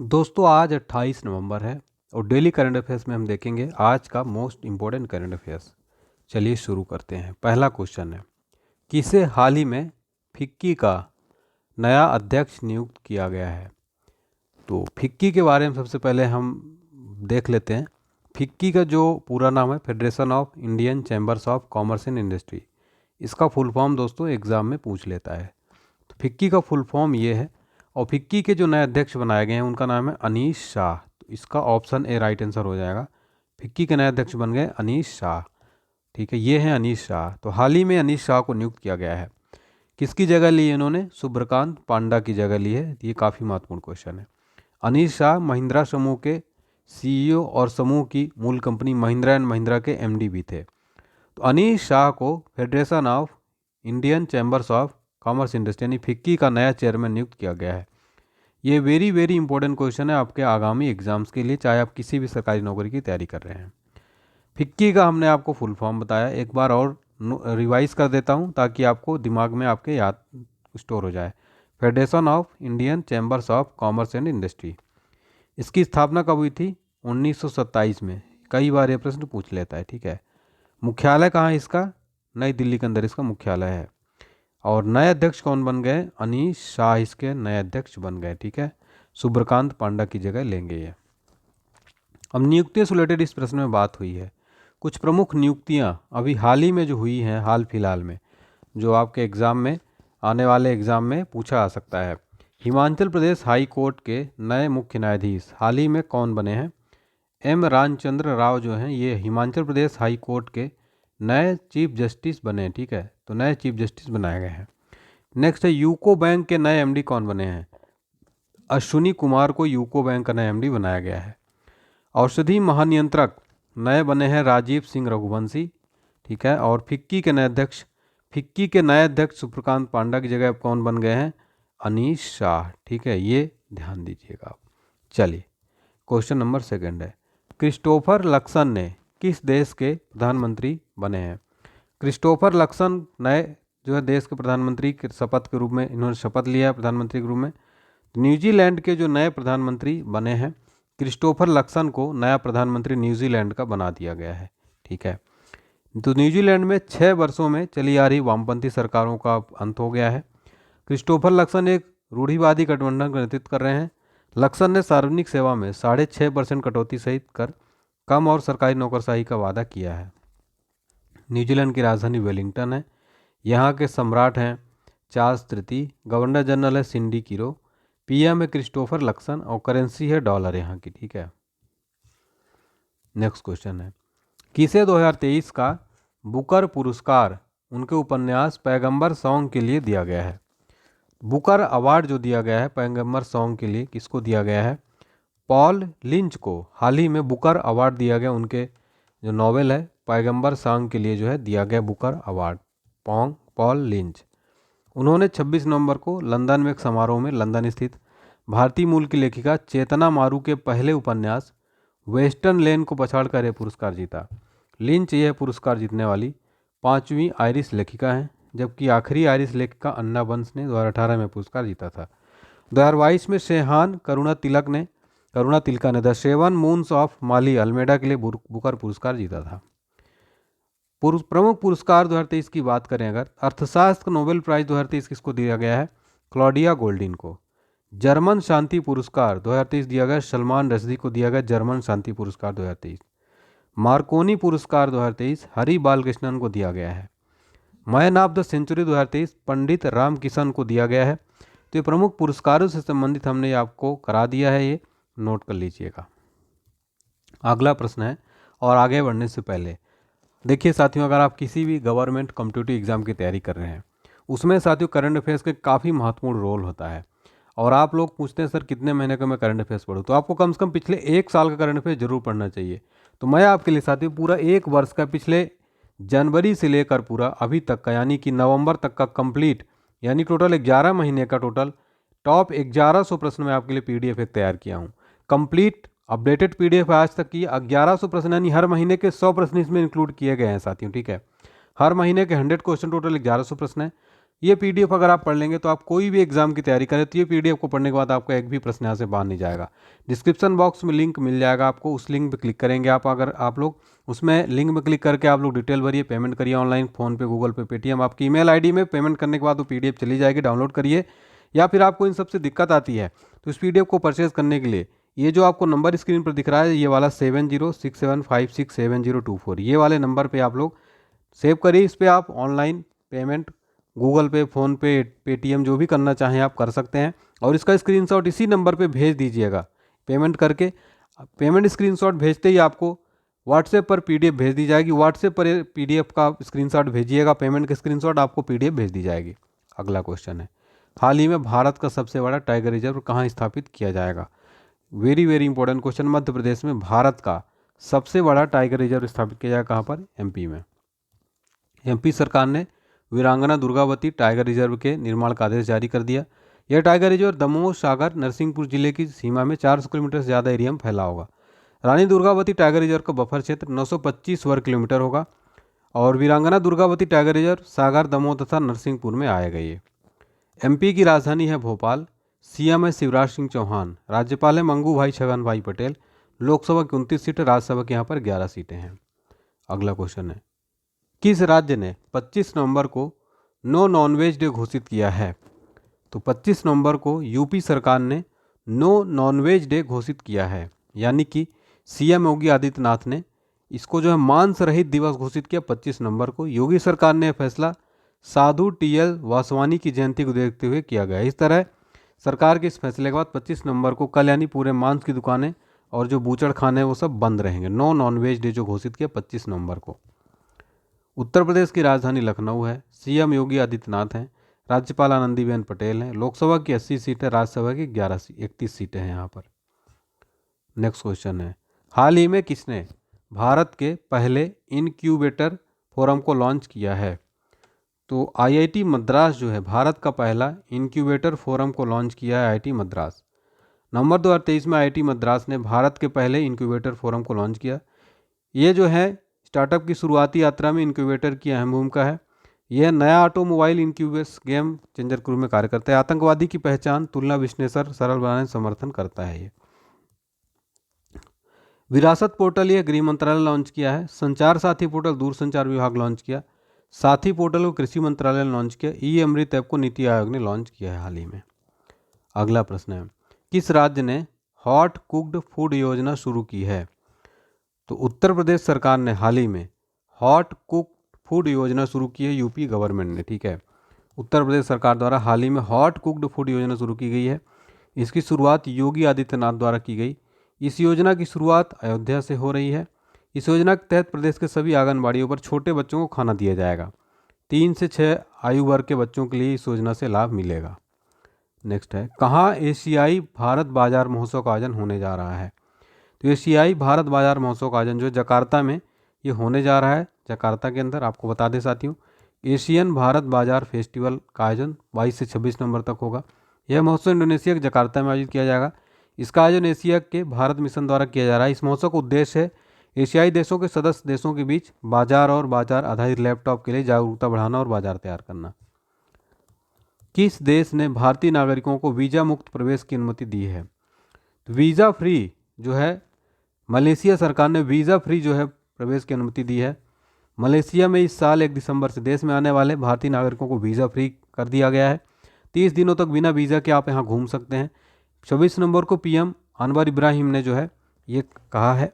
दोस्तों आज 28 नवंबर है और डेली करंट अफेयर्स में हम देखेंगे आज का मोस्ट इम्पोर्टेंट करंट अफेयर्स। चलिए शुरू करते हैं। पहला क्वेश्चन है, किसे हाल ही में फिक्की का नया अध्यक्ष नियुक्त किया गया है? तो फिक्की के बारे में सबसे पहले हम देख लेते हैं। फिक्की का जो पूरा नाम है federation of Indian chambers of commerce and industry. इसका फुल फॉर्म दोस्तों एग्ज़ाम में पूछ लेता है। तो फिक्की का फुल फॉर्म ये है और फिक्की के जो नए अध्यक्ष बनाए गए हैं उनका नाम है अनीश शाह। तो इसका ऑप्शन ए राइट आंसर हो जाएगा। फिक्की के नए अध्यक्ष बन गए अनीश शाह। ठीक है, ये है अनीश शाह। तो हाल ही में अनीश शाह को नियुक्त किया गया है। किसकी जगह ली है इन्होंने? सुब्रकांत पांडा की जगह ली है। ये काफ़ी महत्वपूर्ण क्वेश्चन है। अनीश शाह महिंद्रा समूह के सीईओ और समूह की मूल कंपनी महिंद्रा एंड महिंद्रा के एमडी भी थे। तो अनीश शाह को federation of Indian chambers of commerce industry यानी फिक्की का नया चेयरमैन नियुक्त किया गया है। ये वेरी वेरी इंपॉर्टेंट क्वेश्चन है आपके आगामी एग्जाम्स के लिए, चाहे आप किसी भी सरकारी नौकरी की तैयारी कर रहे हैं। फिक्की का हमने आपको फुल फॉर्म बताया, एक बार और रिवाइज कर देता हूँ ताकि आपको दिमाग में आपके याद स्टोर हो जाए। Federation of Indian chambers of commerce and industry, इसकी स्थापना कब हुई थी? 1927 में। कई बार ये प्रश्न पूछ लेता है। ठीक है, मुख्यालय कहाँ है इसका? नई दिल्ली के अंदर इसका मुख्यालय है। और नए अध्यक्ष कौन बन गए? अनीश शाह इसके नए अध्यक्ष बन गए। ठीक है, सुब्रकांत पांडा की जगह लेंगे ये। अब नियुक्तियों से रिलेटेड इस प्रश्न में बात हुई है। कुछ प्रमुख नियुक्तियां अभी हाल ही में जो हुई हैं, हाल फिलहाल में, जो आपके एग्ज़ाम में आने वाले एग्ज़ाम में पूछा आ सकता है। हिमाचल प्रदेश हाई कोर्ट के नए मुख्य न्यायाधीश हाल ही में कौन बने हैं? एम रामचंद्र राव जो हैं ये हिमाचल प्रदेश हाई कोर्ट के नए चीफ जस्टिस बने हैं। ठीक है, तो नए चीफ जस्टिस बनाए गए हैं। नेक्स्ट है, यूको बैंक के नए एमडी कौन बने हैं? अश्विनी कुमार को यूको बैंक का नया एमडी बनाया गया है। औषधि महानियंत्रक नए बने हैं राजीव सिंह रघुवंशी। ठीक है, और फिक्की के नए अध्यक्ष सुब्रकांत पांडा की जगह कौन बन गए हैं? अनीश शाह। ठीक है, ये ध्यान दीजिएगा आप। चलिए, क्वेश्चन नंबर सेकंड है, क्रिस्टोफर लक्सन ने किस देश के प्रधानमंत्री बने हैं? क्रिस्टोफर लक्सन नए जो है देश के प्रधानमंत्री के शपथ के रूप में इन्होंने शपथ लिया है प्रधानमंत्री के रूप में। न्यूजीलैंड के जो नए प्रधानमंत्री बने हैं, क्रिस्टोफर लक्सन को नया प्रधानमंत्री न्यूजीलैंड का बना दिया गया है। ठीक है, तो न्यूजीलैंड में 6 वर्षों में चली आ रही वामपंथी सरकारों का अंत हो गया है। क्रिस्टोफर लक्सन एक रूढ़िवादी गठबंधन का नेतृत्व कर रहे हैं। लक्सन ने सार्वजनिक सेवा में 6.5% कटौती सहित कर कम और सरकारी नौकरशाही का वादा किया है। न्यूजीलैंड की राजधानी वेलिंगटन है। यहाँ के सम्राट हैं चार्ल्स तृतीय, गवर्नर जनरल है सिंडी किरो, पीएम है क्रिस्टोफर लक्सन और करेंसी है डॉलर यहाँ की। ठीक है, नेक्स्ट क्वेश्चन है, किसे 2023 का बुकर पुरस्कार उनके उपन्यास पैगंबर सॉन्ग के लिए दिया गया है? बुकर अवार्ड जो दिया गया है पैगंबर सॉन्ग के लिए, किसको दिया गया है? पॉल लिंच को हाल ही में बुकर अवार्ड दिया गया। उनके जो नॉवेल है पैगंबर सॉन्ग के लिए जो है दिया गया बुकर अवार्ड पॉल लिंच। उन्होंने 26 नवंबर को लंदन में एक समारोह में लंदन स्थित भारतीय मूल की लेखिका चेतना मारू के पहले उपन्यास वेस्टर्न लेन को पछाड़कर यह पुरस्कार जीता। लिंच यह पुरस्कार जीतने वाली 5वीं आयरिश लेखिका हैं, जबकि आखिरी आयरिश लेखिका अन्ना बंस ने 2018 में पुरस्कार जीता था। 2022 में शेहान करुणा तिलका ने the 7 moons of Maali Almeida के लिए बुकर पुरस्कार जीता था। प्रमुख पुरस्कार 2023 की बात करें अगर, अर्थशास्त्र नोबेल प्राइज 2023 किसको दिया गया है? क्लॉडिया गोल्डिन को। जर्मन शांति पुरस्कार 2023 दिया गया सलमान रश्दी को दिया गया जर्मन शांति पुरस्कार 2023। मार्कोनी पुरस्कार 2023 हरि बालकृष्णन को दिया गया है। मैन ऑफ द सेंचुरी 2023 पंडित रामकिशन को दिया गया है। तो ये प्रमुख पुरस्कारों से संबंधित हमने आपको करा दिया है, ये नोट कर लीजिएगा। अगला प्रश्न है, और आगे बढ़ने से पहले देखिए साथियों, अगर आप किसी भी गवर्नमेंट कॉम्पिटिटिव एग्जाम की तैयारी कर रहे हैं उसमें साथियों करंट अफेयर्स का काफ़ी महत्वपूर्ण रोल होता है। और आप लोग पूछते हैं सर कितने महीने का मैं करंट अफेयर्स पढ़ूँ, तो आपको कम से कम पिछले 1 साल का करंट अफेयर्स जरूर पढ़ना चाहिए। तो मैं आपके लिए साथियों पूरा 1 वर्ष का पिछले जनवरी से लेकर पूरा अभी तक का यानी कि नवंबर तक का कंप्लीट यानी टोटल 11 महीने का टोटल टॉप 1100 प्रश्न मैं आपके लिए पीडीएफ एक तैयार किया हूँ। कंप्लीट अपडेटेड पीडीएफ आज तक की 1100 प्रश्न यानी हर महीने के 100 प्रश्न इसमें इंक्लूड किए गए हैं साथियों। ठीक है, हर महीने के 100 क्वेश्चन, टोटल 1100 प्रश्न है। ये पीडीएफ अगर आप पढ़ लेंगे तो आप कोई भी एग्जाम की तैयारी करें तो ये पीडीएफ को पढ़ने के बाद आपका एक भी प्रश्न यहाँ से बाहर नहीं जाएगा। डिस्क्रिप्शन बॉक्स में लिंक मिल जाएगा आपको, उस लिंक पे क्लिक करेंगे आप, अगर आप लोग उसमें लिंक में क्लिक करके आप लोग डिटेल भरिए, पेमेंट करिए ऑनलाइन, फ़ोनपे, गूगल पे, पेटीएम, आपकी ईमेल आईडी में पेमेंट करने के बाद वो पीडीएफ चली जाएगी, डाउनलोड करिए। या फिर आपको इन सबसे दिक्कत आती है तो इस पीडीएफ को परचेज करने के लिए ये जो आपको नंबर स्क्रीन पर दिख रहा है, ये वाला 7067567024, ये वाले नंबर पर आप लोग सेव करिए। इस पर आप ऑनलाइन पेमेंट गूगल पे, फ़ोनपे, पेटीएम जो भी करना चाहें आप कर सकते हैं, और इसका स्क्रीनशॉट इसी नंबर पे भेज दीजिएगा पेमेंट करके। पेमेंट स्क्रीनशॉट भेजते ही आपको व्हाट्सएप पर पीडीएफ भेज दी जाएगी, व्हाट्सएप पर पीडीएफ का स्क्रीनशॉट भेजिएगा, पेमेंट का स्क्रीनशॉट आपको पीडीएफ भेज दी जाएगी। अगला क्वेश्चन है, हाल ही में भारत का सबसे बड़ा टाइगर रिजर्व कहाँ स्थापित किया जाएगा? Very very important question. Madhya Pradesh में भारत का सबसे बड़ा टाइगर रिजर्व स्थापित किया जाएगा कहाँ पर? एमपी में। एमपी सरकार ने वीरांगना दुर्गावती टाइगर रिजर्व के निर्माण का आदेश जारी कर दिया। यह टाइगर रिजर्व दमोह, सागर, नरसिंहपुर जिले की सीमा में 400 किलोमीटर से ज़्यादा एरिया में फैला होगा। रानी दुर्गावती टाइगर रिजर्व का बफर क्षेत्र 925 वर्ग किलोमीटर होगा और वीरांगना दुर्गावती टाइगर रिजर्व सागर, दमोह तथा नरसिंहपुर में आएगा। ये एमपी की राजधानी है भोपाल। सीएम है शिवराज सिंह चौहान। राज्यपाल है मंगू भाई छगन भाई पटेल। लोकसभा की 29 सीटें, राज्यसभा की यहाँ पर 11 सीटें हैं। अगला क्वेश्चन है, किस राज्य ने 25 नवंबर को नो नॉनवेज डे घोषित किया है? तो 25 नवंबर को यूपी सरकार ने नो नॉनवेज डे घोषित किया है, यानी कि सीएम योगी आदित्यनाथ ने इसको जो है मांस रहित दिवस घोषित किया 25 नवंबर को। योगी सरकार ने फैसला साधु टीएल वासवानी की जयंती को देखते हुए किया गया। इस तरह सरकार के इस फैसले के बाद 25 नवंबर को कल यानी पूरे मांस की दुकानें और जो बूचड़ खाने वो सब बंद रहेंगे। नो नॉनवेज डे जो घोषित किया 25 नवंबर को। उत्तर प्रदेश की राजधानी लखनऊ है। सीएम योगी आदित्यनाथ हैं। राज्यपाल आनंदीबेन पटेल हैं। लोकसभा की 80 सीटें, राज्यसभा की 31 सीटें हैं यहाँ पर। नेक्स्ट क्वेश्चन है, हाल ही में किसने भारत के पहले इनक्यूबेटर फोरम को लॉन्च किया है? तो आईआईटी मद्रास जो है भारत का पहला इनक्यूबेटर फोरम को लॉन्च किया है आईआईटी मद्रास। नवंबर 2023 में आईआईटी मद्रास ने भारत के पहले इनक्यूबेटर फोरम को लॉन्च किया। ये जो है स्टार्टअप की शुरुआती यात्रा में इनक्यूबेटर की अहम भूमिका है। यह नया ऑटोमोबाइल इनक्यूबेस गेम चेंजर के रूप में कार्य करता है। आतंकवादी की पहचान, तुलना, विश्लेषण सरल बनाने समर्थन करता है। ये विरासत पोर्टल यह गृह मंत्रालय लॉन्च किया है। संचार साथी पोर्टल दूरसंचार विभाग लॉन्च किया। साथी पोर्टल को कृषि मंत्रालय ने लॉन्च किया। ई अमृत ऐप को नीति आयोग ने लॉन्च किया है हाल ही में। अगला प्रश्न है, किस राज्य ने हॉट कुक्ड फूड योजना शुरू की है? तो उत्तर प्रदेश सरकार ने हाल ही में हॉट कुक्ड फूड योजना शुरू की है, यूपी गवर्नमेंट ने। ठीक है, उत्तर प्रदेश सरकार द्वारा हाल ही में हॉट कुक्ड फूड योजना शुरू की गई है। इसकी शुरुआत योगी आदित्यनाथ द्वारा की गई। इस योजना की शुरुआत अयोध्या से हो रही है। इस योजना के तहत प्रदेश के सभी आंगनबाड़ियों पर छोटे बच्चों को खाना दिया जाएगा। 3 से 6 आयु वर्ग के बच्चों के लिए इस योजना से लाभ मिलेगा। नेक्स्ट है, कहाँ एशियाई भारत बाजार महोत्सव का आयोजन होने जा रहा है? तो एशियाई भारत बाजार महोत्सव का आयोजन जो जकार्ता में ये होने जा रहा है। जकार्ता के अंदर आपको बता दें साथियों, एशियन भारत बाजार फेस्टिवल का आयोजन 22 से 26 नवंबर तक होगा। यह महोत्सव इंडोनेशिया के जकार्ता में आयोजित किया जाएगा। इसका आयोजन एशिया के भारत मिशन द्वारा किया जा रहा है। इस महोत्सव का उद्देश्य है एशियाई देशों के सदस्य देशों के बीच बाजार और बाजार आधारित लैपटॉप के लिए जागरूकता बढ़ाना और बाजार तैयार करना। किस देश ने भारतीय नागरिकों को वीज़ा मुक्त प्रवेश की अनुमति दी है? वीज़ा फ्री जो है मलेशिया सरकार ने वीज़ा फ्री जो है प्रवेश की अनुमति दी है। मलेशिया में इस साल 1 दिसंबर से देश में आने वाले भारतीय नागरिकों को वीज़ा फ्री कर दिया गया है। 30 दिनों तक बिना वीज़ा के आप यहाँ घूम सकते हैं। 26 नवंबर को पीएम अनवर इब्राहिम ने जो है ये कहा है।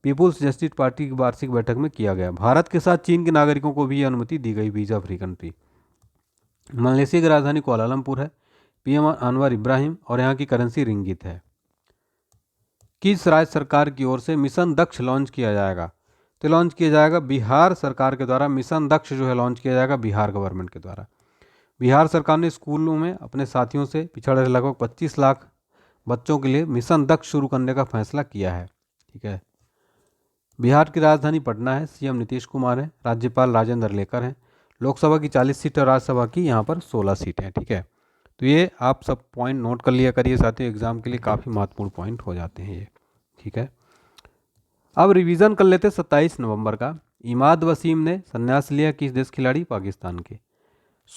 पीपुल्स जस्टिस पार्टी की वार्षिक बैठक में किया गया। भारत के साथ चीन के नागरिकों को भी ये अनुमति दी गई, वीज़ा फ्री कंट्री। मलेशिया की राजधानी कुआलालंपुर है। पीएम अनवर इब्राहिम और यहाँ की करेंसी रिंगित है। किस राज्य सरकार की ओर से मिशन दक्ष लॉन्च किया जाएगा? तो लॉन्च किया जाएगा बिहार सरकार के द्वारा। मिशन दक्ष जो है लॉन्च किया जाएगा बिहार गवर्नमेंट के द्वारा। बिहार सरकार ने स्कूलों में अपने साथियों से पिछड़े लगभग 25 लाख बच्चों के लिए मिशन दक्ष शुरू करने का फैसला किया है। ठीक है, बिहार की राजधानी पटना है। सीएम नीतीश कुमार है। राज्यपाल राजेंद्र लेकर हैं। लोकसभा की 40 सीट और राज्यसभा की यहाँ पर 16 सीटें हैं। ठीक है, तो ये आप सब पॉइंट नोट कर लिया करिए साथियों, एग्जाम के लिए काफ़ी महत्वपूर्ण पॉइंट हो जाते हैं ये। ठीक है, अब रिवीजन कर लेते 27 नवंबर का। इमाद वसीम ने संन्यास लिया, किस देश खिलाड़ी? पाकिस्तान के।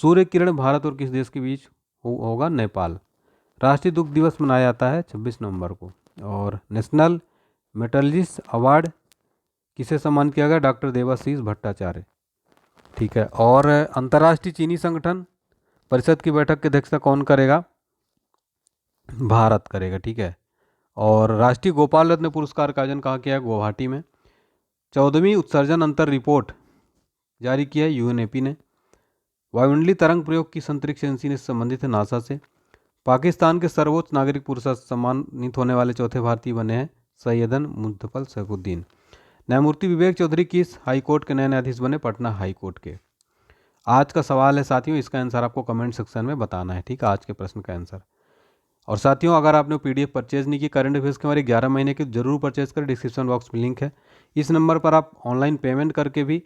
सूर्य किरण भारत और किस देश के बीच होगा? नेपाल। राष्ट्रीय दुग्ध दिवस मनाया जाता है 26 नवंबर को। और नेशनल मेटलर्जिस्ट अवार्ड किसे सम्मानित किया गया? डॉक्टर देवाशीष भट्टाचार्य। ठीक है। और अंतर्राष्ट्रीय चीनी संगठन परिषद की बैठक की अध्यक्षता कौन करेगा? भारत करेगा। ठीक है। और राष्ट्रीय गोपाल रत्न पुरस्कार का आयोजन कहाँ किया है? गुवाहाटी में। 14वीं उत्सर्जन अंतर रिपोर्ट जारी किया है यूएनएपी ने। वायुमंडलीय तरंग प्रयोग की अंतरिक्ष एजेंसी ने संबंधित है नासा से। पाकिस्तान के सर्वोच्च नागरिक पुरस्कार सम्मानित होने वाले चौथे भारतीय बने हैं सैयदन मुंतफल सैफुद्दीन। न्यायमूर्ति विवेक चौधरी किस हाई कोर्ट के नए न्यायाधीश बने? पटना हाई कोर्ट के। आज का सवाल है साथियों, इसका आंसर आपको कमेंट सेक्शन में बताना है। ठीक है, आज के प्रश्न का आंसर। और साथियों, अगर आपने पीडीएफ परचेज नहीं की करंट अफेयर्स के हमारे 11 महीने की, जरूर परचेज करें। डिस्क्रिप्शन बॉक्स में लिंक है। इस नंबर पर आप ऑनलाइन पेमेंट करके भी,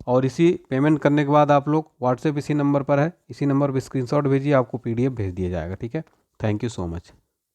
और इसी पेमेंट करने के बाद आप लोग व्हाट्सएप इसी नंबर पर है, इसी नंबर पर स्क्रीनशॉट भेजिए, आपको पीडीएफ भेज दिया जाएगा। ठीक है, थैंक यू सो मच।